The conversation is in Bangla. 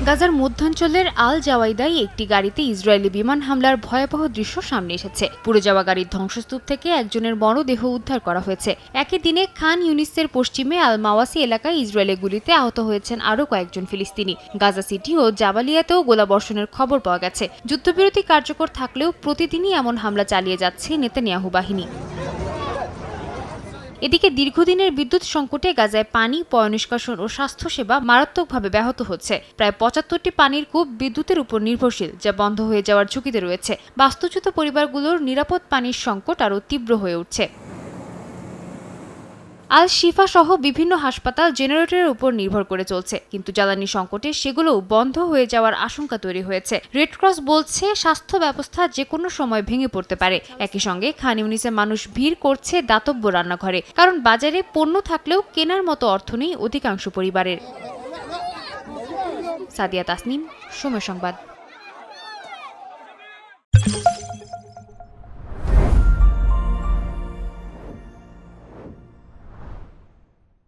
গাজার মধ্যাঞ্চলের আল জাওয়াইদায় একটি গাড়িতে ইসরায়েলি বিমান হামলার ভয়াবহ দৃশ্য সামনে এসেছে। পুড়ে যাওয়া গাড়ির ধ্বংসস্তূপ থেকে একজনের মরদেহ উদ্ধার করা হয়েছে। একই দিনে খান ইউনিসের পশ্চিমে আল মাওয়াসি এলাকায় ইসরায়েলের গুলিতে আহত হয়েছেন আরও কয়েকজন ফিলিস্তিনি। গাজা সিটি ও জাবালিয়াতেও গোলাবর্ষণের খবর পাওয়া গেছে। যুদ্ধবিরতি কার্যকর থাকলেও প্রতিদিনই এমন হামলা চালিয়ে যাচ্ছে নেতানিয়াহু বাহিনী। এদিকে দীর্ঘদিনের বিদ্যুৎ সংকটে গাজায় পানি, পয়ঃনিষ্কাশন ও স্বাস্থ্যসেবা মারাত্মকভাবে ব্যাহত হচ্ছে। প্রায় ৭৫টি পানির কূপ বিদ্যুতের উপর নির্ভরশীল, যা বন্ধ হয়ে যাওয়ার ঝুঁকিতে রয়েছে। বাস্তুচ্যুত পরিবারগুলোর নিরাপদ পানির সংকট আরও তীব্র হয়ে উঠছে। আল শিফা সহ বিভিন্ন হাসপাতাল জেনারেটরের উপর নির্ভর করে চলছে, কিন্তু জ্বালানি সংকটে সেগুলোও বন্ধ হয়ে যাওয়ার আশঙ্কা তৈরি হয়েছে। রেডক্রস বলছে স্বাস্থ্য ব্যবস্থা যে কোনো সময় ভেঙে পড়তে পারে। একই সঙ্গে খান ইউনিসে মানুষ ভিড় করছে দাতব্য রান্নাঘরে, কারণ বাজারে পণ্য থাকলেও কেনার মতো অর্থ নেই অধিকাংশ পরিবারের। সাদিয়া তাসনিম, সময় সংবাদ।